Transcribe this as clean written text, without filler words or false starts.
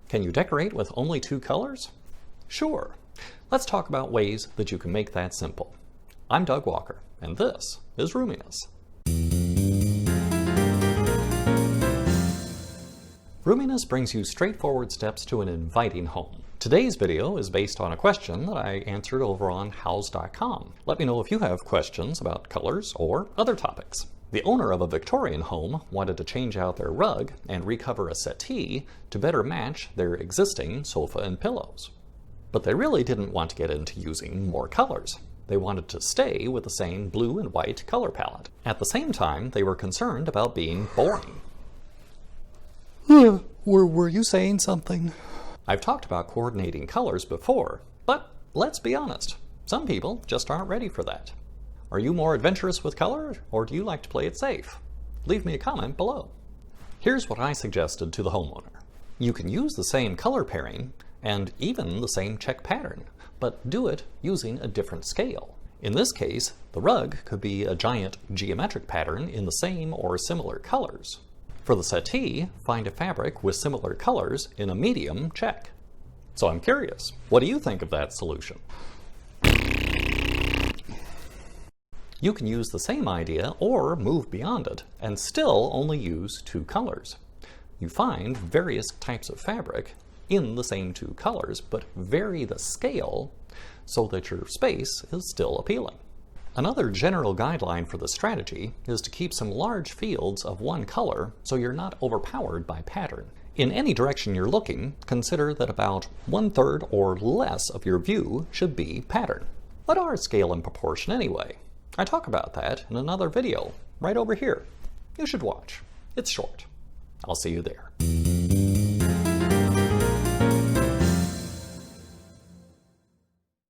Can you decorate with only 2 colors? Sure. Let's talk about ways that you can make that simple. I'm Doug Walker, and this is Roominess. Roominess brings you straightforward steps to an inviting home. Today's video is based on a question that I answered over on house.com. Let me know if you have questions about colors or other topics. The owner of a Victorian home wanted to change out their rug and recover a settee to better match their existing sofa and pillows. But they really didn't want to get into using more colors. They wanted to stay with the same blue and white color palette. At the same time, they were concerned about being boring. Were you saying something? I've talked about coordinating colors before, but let's be honest, some people just aren't ready for that. Are you more adventurous with color, or do you like to play it safe? Leave me a comment below. Here's what I suggested to the homeowner. You can use the same color pairing and even the same check pattern, but do it using a different scale. In this case, the rug could be a giant geometric pattern in the same or similar colors. For the settee, find a fabric with similar colors in a medium check. So I'm curious, what do you think of that solution? You can use the same idea or move beyond it and still only use 2 colors. You find various types of fabric in the same 2 colors, but vary the scale so that your space is still appealing. Another general guideline for the strategy is to keep some large fields of one color so you're not overpowered by pattern. In any direction you're looking, consider that about 1/3 or less of your view should be pattern. What are scale and proportion anyway? I talk about that in another video right over here. You should watch. It's short. I'll see you there.